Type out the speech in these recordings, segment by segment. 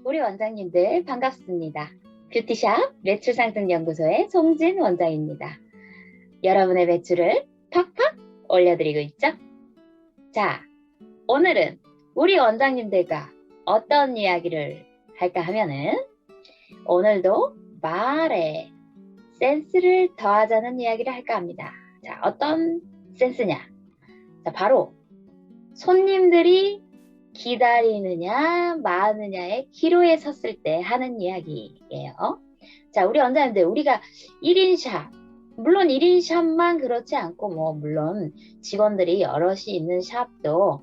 우리 원장님들 반갑습니다. 뷰티샵 매출상승연구소의 송진 원장입니다. 여러분의 매출을 팍팍 올려드리고 있죠? 자, 오늘은 우리 원장님들과 어떤 이야기를 할까 하면은 오늘도 말에 센스를 더하자는 이야기를 할까 합니다. 자, 어떤 센스냐? 자, 바로 손님들이 기다리느냐 마느냐의 기로에 섰을 때 하는 이야기예요. 자, 우리 원장님들, 우리가 1인 샵, 물론 1인 샵만 그렇지 않고 물론 직원들이 여럿이 있는 샵도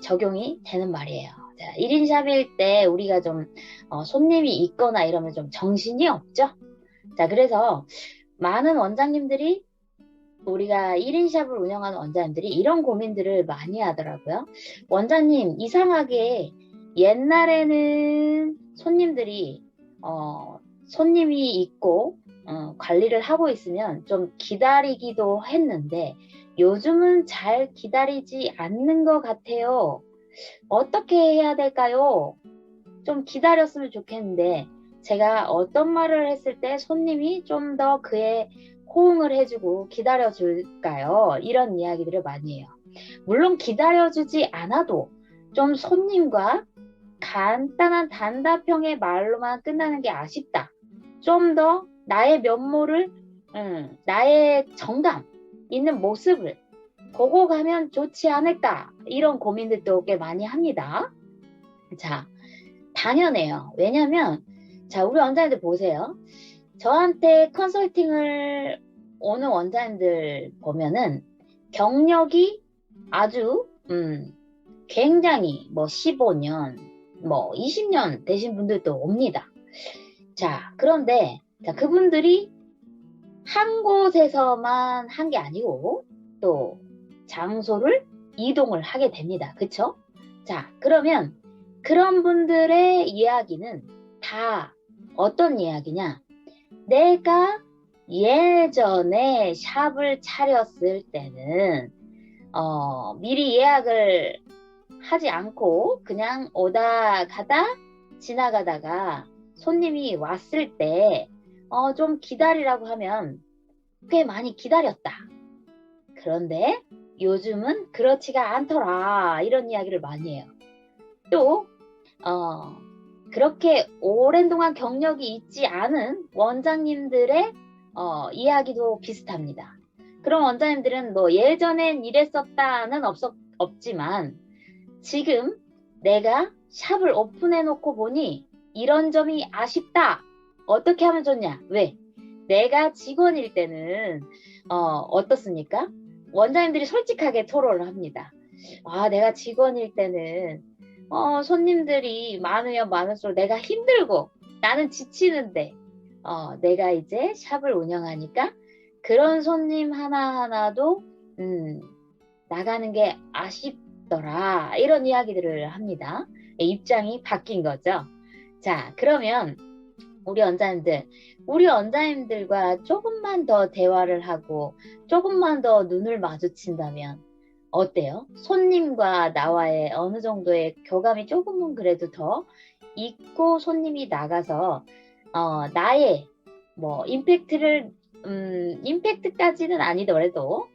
적용이 되는 말이에요. 자, 1인 샵일 때 우리가 좀 손님이 있거나 이러면 좀 정신이 없죠. 자, 그래서 많은 원장님들이 우리가 1인 샵을 운영하는 원장님들이 이런 고민들을 많이 하더라고요. 원장님, 이상하게 옛날에는 손님들이 손님이 있고 관리를 하고 있으면 좀 기다리기도 했는데 요즘은 잘 기다리지 않는 것 같아요. 어떻게 해야 될까요? 좀 기다렸으면 좋겠는데 제가 어떤 말을 했을 때 손님이 좀 더 그에 호응을 해주고 기다려줄까요? 이런 이야기들을 많이 해요. 물론 기다려주지 않아도 좀 손님과 간단한 단답형의 말로만 끝나는 게 아쉽다. 좀 더 나의 면모를, 나의 정감 있는 모습을 보고 가면 좋지 않을까. 이런 고민들도 꽤 많이 합니다. 자, 당연해요. 왜냐면, 자, 우리 원장님들 보세요. 저한테 컨설팅을 오는 원장님들 보면은 경력이 아주 굉장히 15년, 20년 되신 분들도 옵니다. 자, 그런데 자, 그분들이 한 곳에서만 한 게 아니고 또 장소를 이동을 하게 됩니다. 그쵸? 자, 그러면 그런 분들의 이야기는 다 어떤 이야기냐? 내가 예전에 샵을 차렸을 때는 미리 예약을 하지 않고 그냥 오다 가다 지나가다가 손님이 왔을 때 좀 기다리라고 하면 꽤 많이 기다렸다. 그런데 요즘은 그렇지가 않더라. 이런 이야기를 많이 해요. 또 그렇게 오랜 동안 경력이 있지 않은 원장님들의 이야기도 비슷합니다. 그런 원장님들은 예전엔 이랬었다는 없지만 지금 내가 샵을 오픈해 놓고 보니 이런 점이 아쉽다. 어떻게 하면 좋냐? 왜? 내가 직원일 때는 어떻습니까? 원장님들이 솔직하게 토론을 합니다. 아, 내가 직원일 때는 손님들이 많으면 많을수록 내가 힘들고 나는 지치는데 내가 이제 샵을 운영하니까 그런 손님 하나하나도 나가는 게 아쉽더라. 이런 이야기들을 합니다. 입장이 바뀐 거죠. 자, 그러면 우리 원장님들과 조금만 더 대화를 하고 조금만 더 눈을 마주친다면 어때요? 손님과 나와의 어느 정도의 교감이 조금은 그래도 더 있고 손님이 나가서 나의 임팩트까지는 아니더라도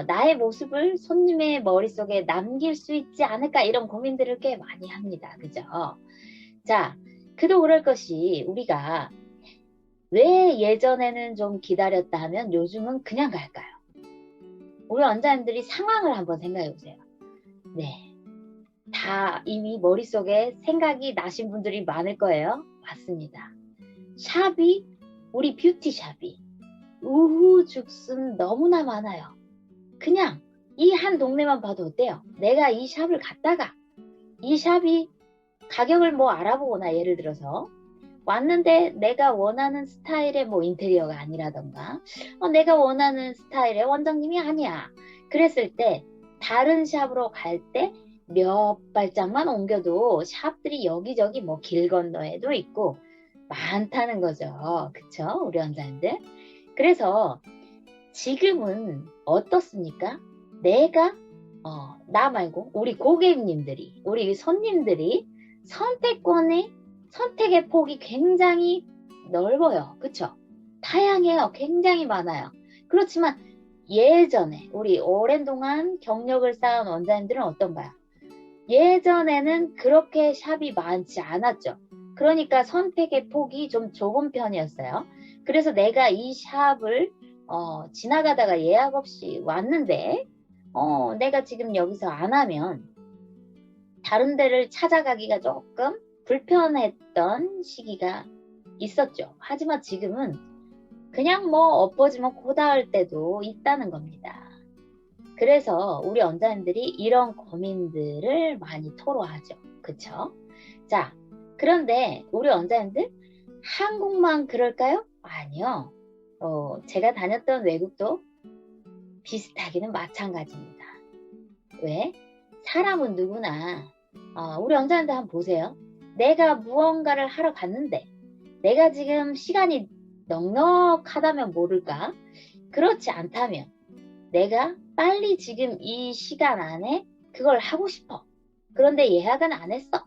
나의 모습을 손님의 머릿속에 남길 수 있지 않을까 이런 고민들을 꽤 많이 합니다. 그죠? 자, 그도 그럴 것이 우리가 왜 예전에는 좀 기다렸다 하면 요즘은 그냥 갈까요? 우리 원장님들이 상황을 한번 생각해 보세요. 네, 다 이미 머릿속에 생각이 나신 분들이 많을 거예요. 맞습니다. 샵이, 우리 뷰티샵이 우후죽순 너무나 많아요. 그냥 이 한 동네만 봐도 어때요? 내가 이 샵을 갔다가 이 샵이 가격을 알아보거나 예를 들어서 왔는데 내가 원하는 스타일의 인테리어가 아니라던가 내가 원하는 스타일의 원장님이 아니야. 그랬을 때 다른 샵으로 갈 때 몇 발짝만 옮겨도 샵들이 여기저기 길 건너에도 있고 많다는 거죠. 그쵸? 우리 원장님들. 그래서 지금은 어떻습니까? 내가 나 말고 우리 고객님들이 우리 손님들이 선택권에 선택의 폭이 굉장히 넓어요. 그쵸? 다양해요. 굉장히 많아요. 그렇지만 예전에 우리 오랜 동안 경력을 쌓은 원장님들은 어떤가요? 예전에는 그렇게 샵이 많지 않았죠. 그러니까 선택의 폭이 좀 좁은 편이었어요. 그래서 내가 이 샵을 지나가다가 예약 없이 왔는데 내가 지금 여기서 안 하면 다른 데를 찾아가기가 조금 불편했던 시기가 있었죠. 하지만 지금은 그냥 뭐 엎어지면 고다할 때도 있다는 겁니다. 그래서 우리 원장님들이 이런 고민들을 많이 토로하죠. 그쵸? 자, 그런데 우리 원장님들 한국만 그럴까요? 아니요. 제가 다녔던 외국도 비슷하기는 마찬가지입니다. 왜? 사람은 누구나 우리 원장님들 한번 보세요. 내가 무언가를 하러 갔는데 내가 지금 시간이 넉넉하다면 모를까? 그렇지 않다면 내가 빨리 지금 이 시간 안에 그걸 하고 싶어. 그런데 예약은 안 했어.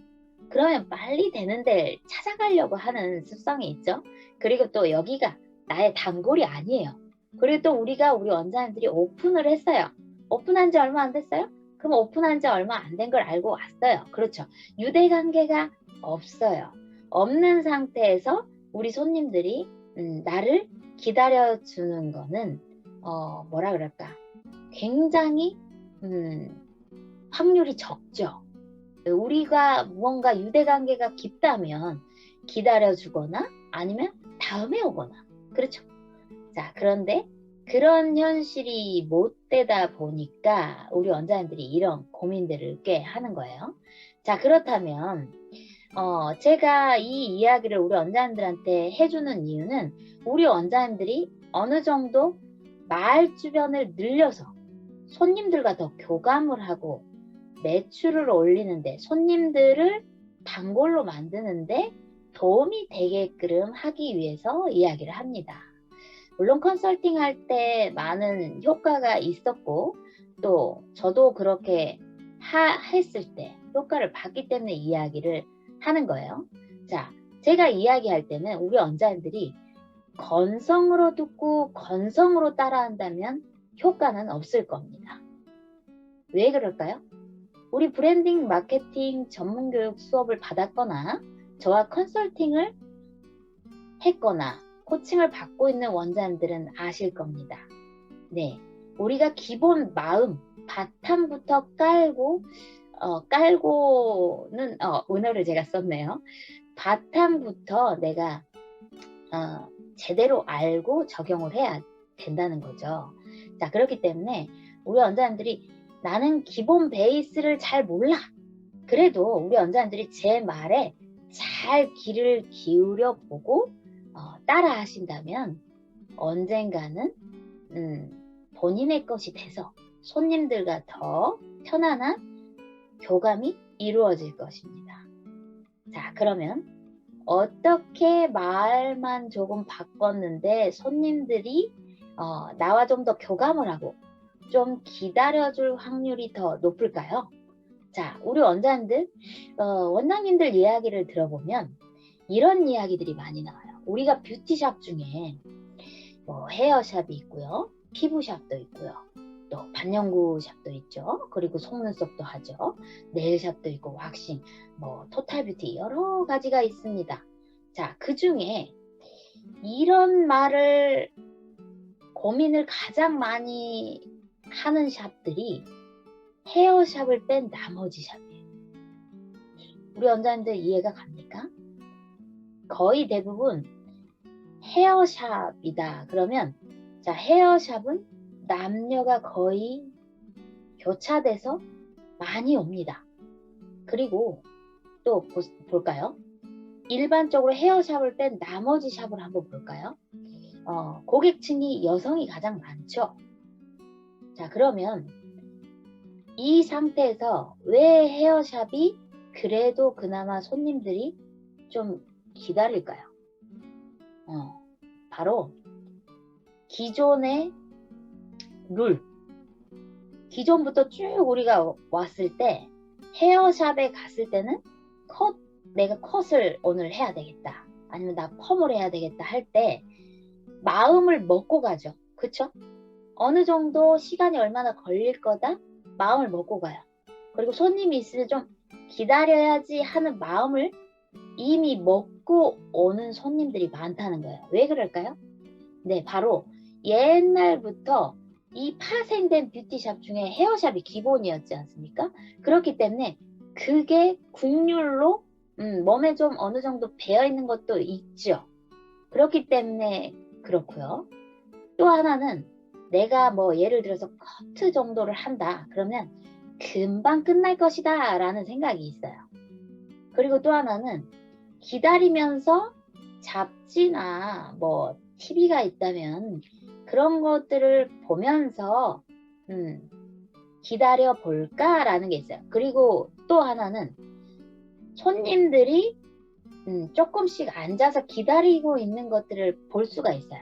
그러면 빨리 되는 데를 찾아가려고 하는 습성이 있죠. 그리고 또 여기가 나의 단골이 아니에요. 그리고 또 우리 원장님들이 오픈을 했어요. 오픈한 지 얼마 안 됐어요? 그럼 오픈한 지 얼마 안 된 걸 알고 왔어요. 그렇죠. 유대관계가 없어요. 없는 상태에서 우리 손님들이 나를 기다려주는 거는 뭐라 그럴까? 굉장히 확률이 적죠. 우리가 무언가 유대관계가 깊다면 기다려주거나 아니면 다음에 오거나 그렇죠. 자, 그런데 그런 현실이 못 되다 보니까 우리 원장님들이 이런 고민들을 꽤 하는 거예요. 자, 그렇다면 제가 이 이야기를 우리 원장님들한테 해주는 이유는 우리 원장님들이 어느 정도 마을 주변을 늘려서 손님들과 더 교감을 하고 매출을 올리는데 손님들을 단골로 만드는데 도움이 되게끔 하기 위해서 이야기를 합니다. 물론 컨설팅 할 때 많은 효과가 있었고 또 저도 그렇게 했을 때 효과를 봤기 때문에 이야기를 하는 거예요. 자, 제가 이야기할 때는 우리 원장님들이 건성으로 듣고 건성으로 따라한다면 효과는 없을 겁니다. 왜 그럴까요? 우리 브랜딩 마케팅 전문교육 수업을 받았거나 저와 컨설팅을 했거나 코칭을 받고 있는 원장님들은 아실 겁니다. 네, 우리가 기본 마음, 바탕부터 깔고는 은어를 제가 썼네요. 바탕부터 내가 제대로 알고 적용을 해야 된다는 거죠. 자, 그렇기 때문에 우리 원장님들이 나는 기본 베이스를 잘 몰라. 그래도 우리 원장님들이 제 말에 잘 귀를 기울여 보고 따라 하신다면 언젠가는 본인의 것이 돼서 손님들과 더 편안한 교감이 이루어질 것입니다. 자, 그러면 어떻게 말만 조금 바꿨는데 손님들이 나와 좀 더 교감을 하고 좀 기다려줄 확률이 더 높을까요? 자, 우리 원장님들, 원장님들 이야기를 들어보면 이런 이야기들이 많이 나와요. 우리가 뷰티샵 중에 뭐 헤어샵이 있고요. 피부샵도 있고요. 또 반영구샵도 있죠. 그리고 속눈썹도 하죠. 네일샵도 있고 왁싱, 뭐 토탈뷰티 여러 가지가 있습니다. 자, 그 중에 이런 말을 고민을 가장 많이 하는 샵들이 헤어샵을 뺀 나머지 샵이에요. 우리 원장님들 이해가 갑니까? 거의 대부분 헤어샵이다. 그러면 자, 헤어샵은 남녀가 거의 교차돼서 많이 옵니다. 그리고 또 볼까요? 일반적으로 헤어샵을 뺀 나머지 샵을 한번 볼까요? 고객층이 여성이 가장 많죠. 자, 그러면 이 상태에서 왜 헤어샵이 그래도 그나마 손님들이 좀 기다릴까요? 바로 기존의 룰, 기존부터 쭉 우리가 왔을 때 헤어샵에 갔을 때는 컷 내가 컷을 오늘 해야 되겠다. 아니면 나 펌을 해야 되겠다 할 때 마음을 먹고 가죠. 그쵸? 어느 정도 시간이 얼마나 걸릴 거다? 마음을 먹고 가요. 그리고 손님이 있으면 좀 기다려야지 하는 마음을 이미 먹고 오는 손님들이 많다는 거예요. 왜 그럴까요? 네, 바로 옛날부터 이 파생된 뷰티샵 중에 헤어샵이 기본이었지 않습니까? 그렇기 때문에 그게 국률로 몸에 좀 어느 정도 배어있는 것도 있죠. 그렇기 때문에 그렇고요. 또 하나는 내가 뭐 예를 들어서 커트 정도를 한다. 그러면 금방 끝날 것이다 라는 생각이 있어요. 그리고 또 하나는 기다리면서 잡지나 뭐 TV가 있다면 그런 것들을 보면서 기다려 볼까라는 게 있어요. 그리고 또 하나는 손님들이 조금씩 앉아서 기다리고 있는 것들을 볼 수가 있어요.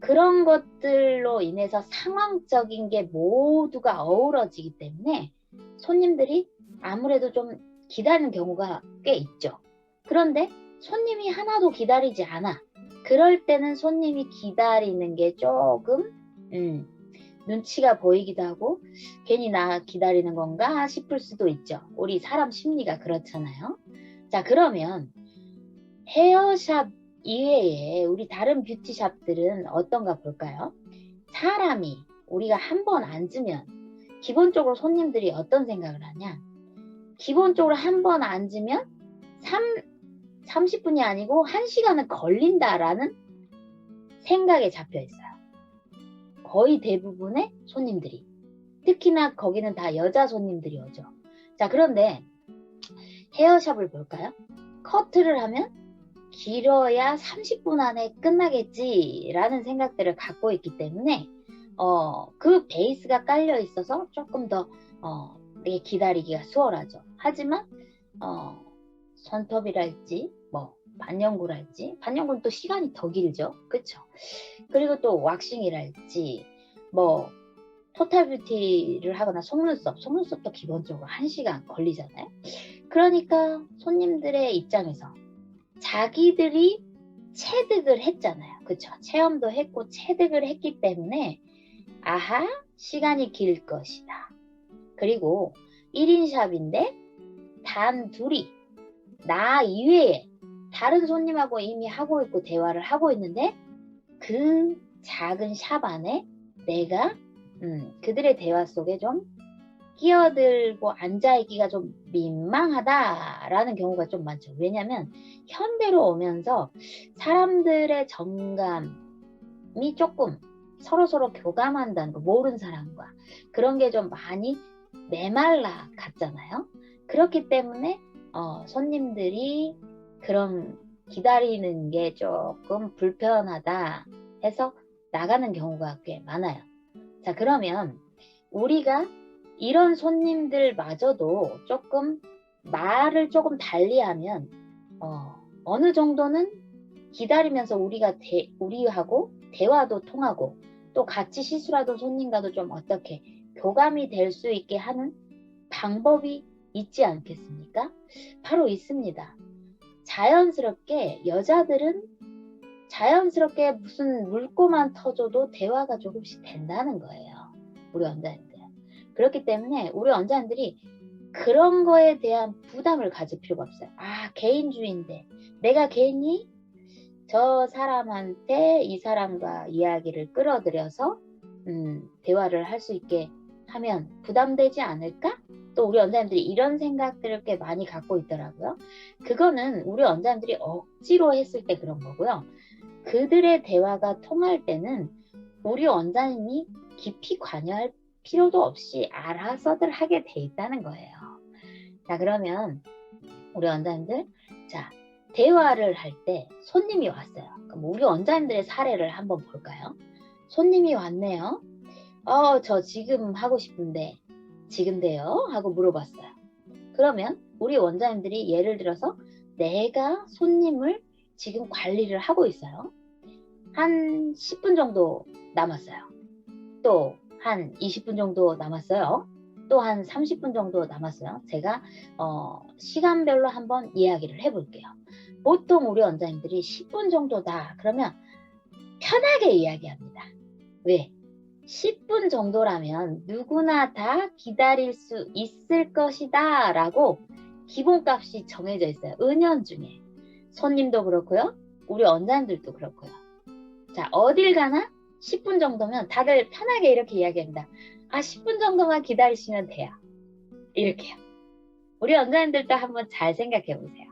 그런 것들로 인해서 상황적인 게 모두가 어우러지기 때문에 손님들이 아무래도 좀 기다리는 경우가 꽤 있죠. 그런데 손님이 하나도 기다리지 않아. 그럴 때는 손님이 기다리는 게 조금 눈치가 보이기도 하고 괜히 나 기다리는 건가 싶을 수도 있죠. 우리 사람 심리가 그렇잖아요. 자, 그러면 헤어샵 이외에 우리 다른 뷰티샵들은 어떤가 볼까요? 사람이 우리가 한 번 앉으면 기본적으로 손님들이 어떤 생각을 하냐? 기본적으로 한 번 앉으면 30분이 아니고 1시간은 걸린다라는 생각에 잡혀 있어요. 거의 대부분의 손님들이. 특히나 거기는 다 여자 손님들이 오죠. 자, 그런데 헤어샵을 볼까요? 커트를 하면 길어야 30분 안에 끝나겠지라는 생각들을 갖고 있기 때문에 그 베이스가 깔려 있어서 조금 더 기다리기가 수월하죠. 하지만 손톱이랄지 뭐 반영구랄지 또 시간이 더 길죠. 그쵸? 그리고 또 왁싱이랄지 뭐 토탈 뷰티를 하거나 속눈썹도 기본적으로 1시간 걸리잖아요. 그러니까 손님들의 입장에서 자기들이 체득을 했잖아요. 그쵸? 체험도 했고 체득을 했기 때문에 아하, 시간이 길 것이다. 그리고 1인 샵인데 단 둘이 나 이외에 다른 손님하고 이미 하고 있고 대화를 하고 있는데 그 작은 샵 안에 내가 그들의 대화 속에 좀 끼어들고 앉아있기가 좀 민망하다라는 경우가 좀 많죠. 왜냐하면 현대로 오면서 사람들의 정감이 조금 서로서로 교감한다는 거, 모르는 사람과 그런 게 좀 많이 메말라 갔잖아요. 그렇기 때문에 손님들이 그런 기다리는 게 조금 불편하다 해서 나가는 경우가 꽤 많아요. 자, 그러면 우리가 이런 손님들마저도 조금 말을 조금 달리하면 어느 정도는 기다리면서 우리하고 대화도 통하고 또 같이 시술하던 손님과도 좀 어떻게 교감이 될 수 있게 하는 방법이 있지 않겠습니까? 바로 있습니다. 자연스럽게 여자들은 자연스럽게 무슨 물고만 터져도 대화가 조금씩 된다는 거예요. 우리 원장님들. 그렇기 때문에 우리 원장님들이 그런 거에 대한 부담을 가질 필요가 없어요. 아, 개인주의인데 내가 괜히 저 사람한테 이 사람과 이야기를 끌어들여서 대화를 할 수 있게 하면 부담되지 않을까? 또 우리 원장님들이 이런 생각들을 꽤 많이 갖고 있더라고요. 그거는 우리 원장님들이 억지로 했을 때 그런 거고요. 그들의 대화가 통할 때는 우리 원장님이 깊이 관여할 필요도 없이 알아서들 하게 돼 있다는 거예요. 자, 그러면 우리 원장님들, 자, 대화를 할 때 손님이 왔어요. 그럼 우리 원장님들의 사례를 한번 볼까요? 손님이 왔네요. 저 지금 하고 싶은데 지금 돼요? 하고 물어봤어요. 그러면 우리 원장님들이 예를 들어서 내가 손님을 지금 관리를 하고 있어요. 한 10분 정도 남았어요. 또 한 20분 정도 남았어요. 또 한 30분 정도 남았어요. 제가 시간별로 한번 이야기를 해볼게요. 보통 우리 원장님들이 10분 정도다. 그러면 편하게 이야기합니다. 왜? 10분 정도라면 누구나 다 기다릴 수 있을 것이다 라고 기본값이 정해져 있어요. 은연중에. 손님도 그렇고요. 우리 원장님들도 그렇고요. 자, 어딜 가나 10분 정도면 다들 편하게 이렇게 이야기합니다. 아, 10분 정도만 기다리시면 돼요. 이렇게요. 우리 원장님들도 한번 잘 생각해 보세요.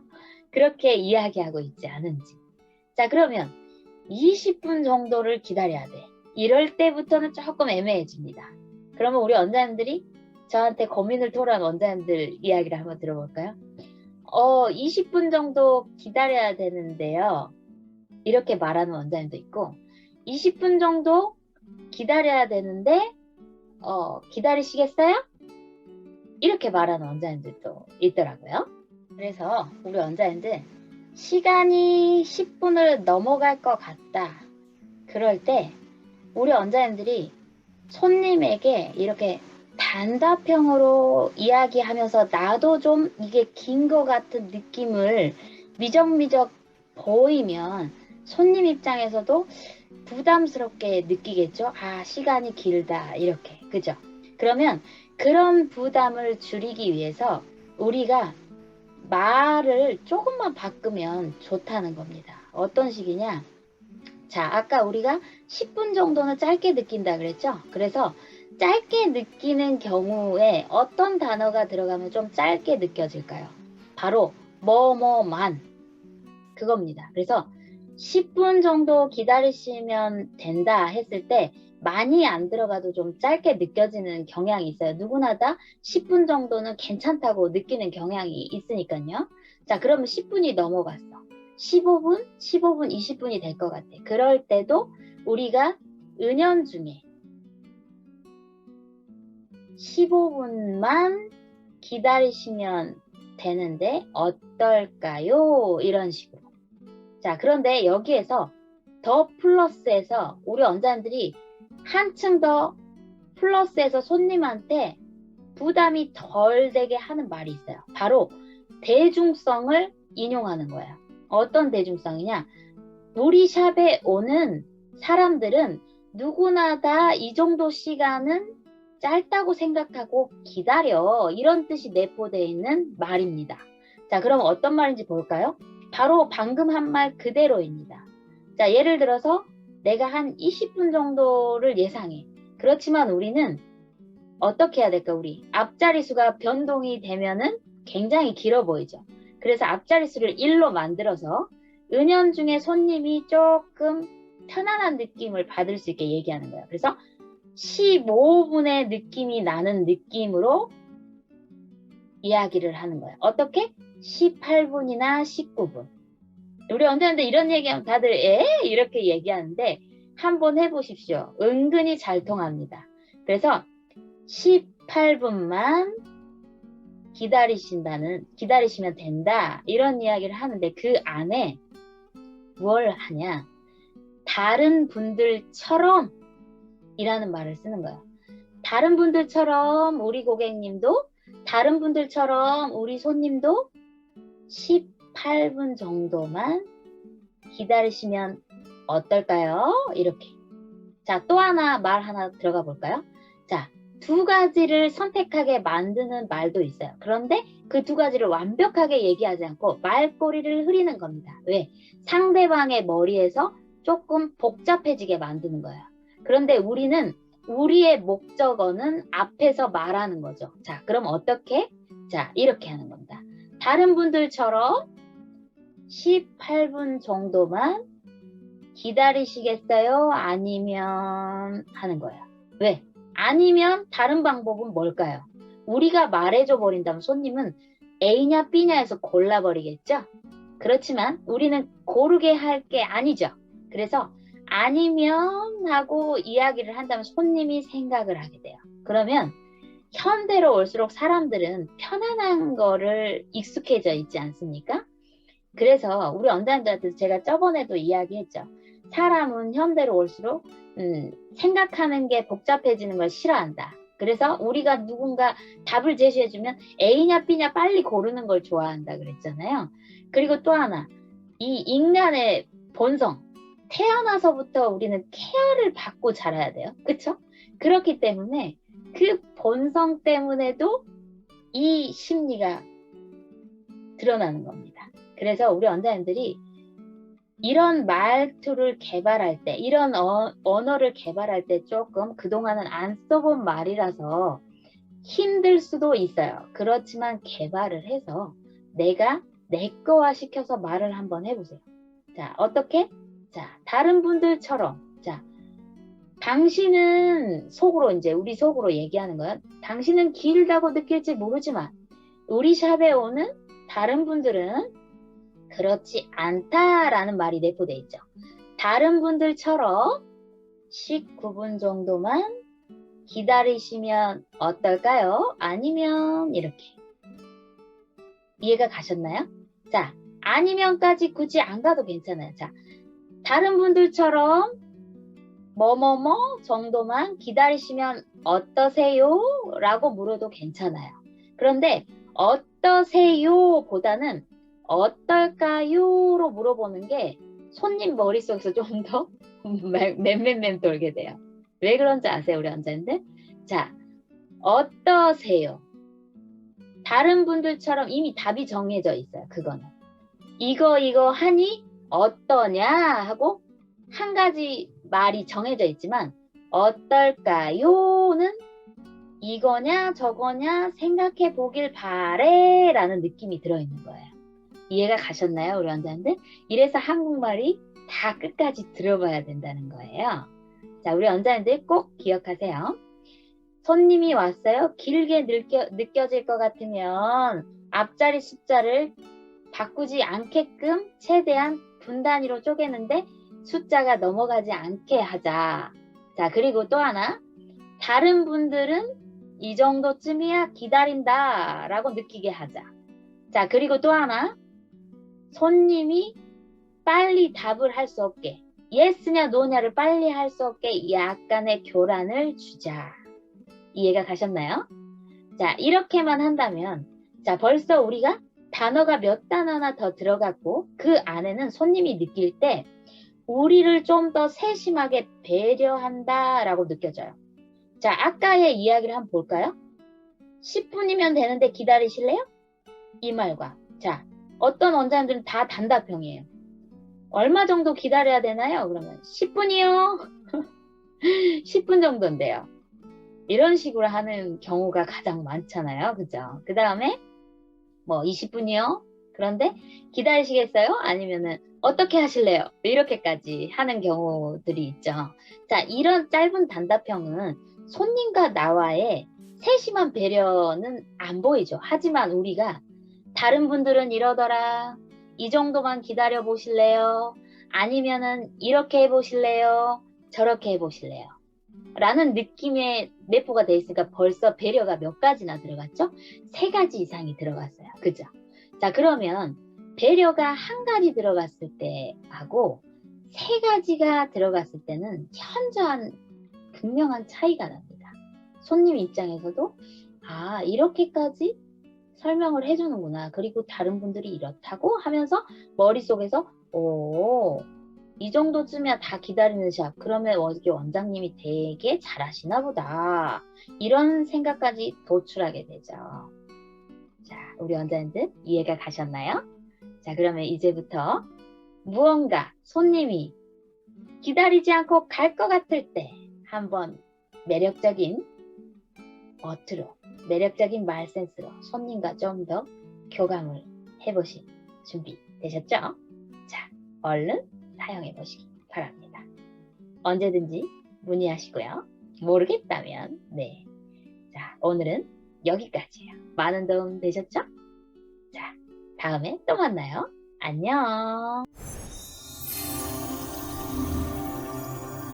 그렇게 이야기하고 있지 않은지. 자, 그러면 20분 정도를 기다려야 돼. 이럴 때부터는 조금 애매해집니다. 그러면 우리 원장님들이 저한테 고민을 토로한 원장님들 이야기를 한번 들어볼까요? 20분 정도 기다려야 되는데요. 이렇게 말하는 원장님도 있고 20분 정도 기다려야 되는데 기다리시겠어요? 이렇게 말하는 원장님들도 있더라고요. 그래서 우리 원장님들 시간이 10분을 넘어갈 것 같다. 그럴 때 우리 원장님들이 손님에게 이렇게 단답형으로 이야기하면서 나도 좀 이게 긴 것 같은 느낌을 미적미적 보이면 손님 입장에서도 부담스럽게 느끼겠죠. 아, 시간이 길다 이렇게. 그죠? 그러면 그런 부담을 줄이기 위해서 우리가 말을 조금만 바꾸면 좋다는 겁니다. 어떤 식이냐? 자, 아까 우리가 10분 정도는 짧게 느낀다 그랬죠? 그래서 짧게 느끼는 경우에 어떤 단어가 들어가면 좀 짧게 느껴질까요? 바로 뭐뭐만 그겁니다. 그래서 10분 정도 기다리시면 된다 했을 때 많이 안 들어가도 좀 짧게 느껴지는 경향이 있어요. 누구나 다 10분 정도는 괜찮다고 느끼는 경향이 있으니까요. 자, 그러면 10분이 넘어갔어. 15분, 20분이 될 것 같아. 그럴 때도 우리가 은연중에 15분만 기다리시면 되는데 어떨까요? 이런 식으로. 자, 그런데 여기에서 더 플러스해서 우리 원장님들이 한층 더 플러스해서 손님한테 부담이 덜 되게 하는 말이 있어요. 바로 대중성을 인용하는 거예요. 어떤 대중성이냐? 우리 샵에 오는 사람들은 누구나 다 이 정도 시간은 짧다고 생각하고 기다려. 이런 뜻이 내포되어 있는 말입니다. 자, 그럼 어떤 말인지 볼까요? 바로 방금 한 말 그대로입니다. 자, 예를 들어서 내가 한 20분 정도를 예상해. 그렇지만 우리는 어떻게 해야 될까? 우리 앞자리 수가 변동이 되면은 굉장히 길어 보이죠. 그래서 앞자리 수를 1로 만들어서 은연중에 손님이 조금 편안한 느낌을 받을 수 있게 얘기하는 거예요. 그래서 15분의 느낌이 나는 느낌으로 이야기를 하는 거예요. 어떻게? 18분이나 19분. 우리 원장님들 이런 얘기하면 다들 이렇게 얘기하는데 한번 해보십시오. 은근히 잘 통합니다. 그래서 18분만 기다리시면 된다. 이런 이야기를 하는데 그 안에 뭘 하냐? 다른 분들처럼 이라는 말을 쓰는 거예요. 다른 분들처럼 우리 고객님도 다른 분들처럼 우리 손님도 18분 정도만 기다리시면 어떨까요? 이렇게. 자, 또 말 하나 들어가 볼까요? 자, 두 가지를 선택하게 만드는 말도 있어요. 그런데 그 두 가지를 완벽하게 얘기하지 않고 말꼬리를 흐리는 겁니다. 왜? 상대방의 머리에서 조금 복잡해지게 만드는 거예요. 그런데 우리는 우리의 목적어는 앞에서 말하는 거죠. 자, 그럼 어떻게? 자, 이렇게 하는 겁니다. 다른 분들처럼 18분 정도만 기다리시겠어요? 아니면 하는 거예요. 왜? 아니면 다른 방법은 뭘까요? 우리가 말해줘 버린다면 손님은 A냐 B냐에서 골라버리겠죠? 그렇지만 우리는 고르게 할 게 아니죠. 그래서 아니면 하고 이야기를 한다면 손님이 생각을 하게 돼요. 그러면 현대로 올수록 사람들은 편안한 거를 익숙해져 있지 않습니까? 그래서 우리 원장님들한테 제가 저번에도 이야기했죠. 사람은 현대로 올수록 생각하는 게 복잡해지는 걸 싫어한다. 그래서 우리가 누군가 답을 제시해주면 A냐 B냐 빨리 고르는 걸 좋아한다 그랬잖아요. 그리고 또 하나, 이 인간의 본성, 태어나서부터 우리는 케어를 받고 자라야 돼요. 그쵸? 그렇기 때문에 그 본성 때문에도 이 심리가 드러나는 겁니다. 그래서 우리 원장님들이 이런 말투를 개발할 때, 이런 언어를 개발할 때 조금 그동안은 안 써본 말이라서 힘들 수도 있어요. 그렇지만 개발을 해서 내가 내 거화 시켜서 말을 한번 해보세요. 자, 어떻게? 자, 다른 분들처럼, 자, 당신은 속으로 이제 우리 속으로 얘기하는 거야. 당신은 길다고 느낄지 모르지만 우리 샵에 오는 다른 분들은 그렇지 않다라는 말이 내포되어 있죠. 다른 분들처럼 19분 정도만 기다리시면 어떨까요? 아니면 이렇게. 이해가 가셨나요? 자, 아니면까지 굳이 안 가도 괜찮아요. 자, 다른 분들처럼 뭐뭐뭐 정도만 기다리시면 어떠세요? 라고 물어도 괜찮아요. 그런데 어떠세요? 보다는 어떨까요?로 물어보는 게 손님 머릿속에서 좀 더 맴맴맴 돌게 돼요. 왜 그런지 아세요, 우리 원장님들? 자, 어떠세요? 다른 분들처럼 이미 답이 정해져 있어요, 그거는. 이거 하니 어떠냐 하고 한 가지 말이 정해져 있지만 어떨까요는 이거냐 저거냐 생각해 보길 바래 라는 느낌이 들어있는 거예요. 이해가 가셨나요, 우리 원장님들? 이래서 한국말이 다 끝까지 들어봐야 된다는 거예요. 자, 우리 원장님들 꼭 기억하세요. 손님이 왔어요. 길게 느껴질 것 같으면 앞자리 숫자를 바꾸지 않게끔 최대한 분단위로 쪼개는데 숫자가 넘어가지 않게 하자. 자, 그리고 또 하나, 다른 분들은 이 정도쯤이야 기다린다 라고 느끼게 하자. 자, 그리고 또 하나, 손님이 빨리 답을 할 수 없게, 예스냐 노냐를 빨리 할 수 없게 약간의 교란을 주자. 이해가 가셨나요? 자, 이렇게만 한다면, 자, 벌써 우리가 단어가 몇 단어나 더 들어갔고 그 안에는 손님이 느낄 때 우리를 좀 더 세심하게 배려한다라고 느껴져요. 자, 아까의 이야기를 한번 볼까요? 10분이면 되는데 기다리실래요? 이 말과, 자, 어떤 원장님들은 다 단답형이에요. 얼마 정도 기다려야 되나요? 그러면 10분이요. 10분 정도인데요. 이런 식으로 하는 경우가 가장 많잖아요. 그죠? 그 다음에 뭐 20분이요? 그런데 기다리시겠어요? 아니면은 어떻게 하실래요? 이렇게까지 하는 경우들이 있죠. 자, 이런 짧은 단답형은 손님과 나와의 세심한 배려는 안 보이죠. 하지만 우리가 다른 분들은 이러더라. 이 정도만 기다려 보실래요? 아니면은 이렇게 해보실래요? 저렇게 해보실래요? 라는 느낌의 내포가 돼 있으니까 벌써 배려가 몇 가지나 들어갔죠? 3가지 이상이 들어갔어요. 그죠? 자, 그러면 배려가 한 가지 들어갔을 때하고 3가지가 들어갔을 때는 현저한 극명한 차이가 납니다. 손님 입장에서도 아, 이렇게까지 설명을 해주는구나. 그리고 다른 분들이 이렇다고 하면서 머릿속에서 오, 이 정도쯤이야 다 기다리는 샵. 그러면 여기 원장님이 되게 잘하시나 보다. 이런 생각까지 도출하게 되죠. 자, 우리 원장님들 이해가 가셨나요? 자, 그러면 이제부터 무언가 손님이 기다리지 않고 갈 것 같을 때 한번 매력적인 어투로, 매력적인 말 센스로 손님과 좀 더 교감을 해보실 준비 되셨죠? 자, 얼른 사용해 보시기 바랍니다. 언제든지 문의하시고요. 모르겠다면 네. 자, 오늘은 여기까지예요. 많은 도움 되셨죠? 자, 다음에 또 만나요. 안녕.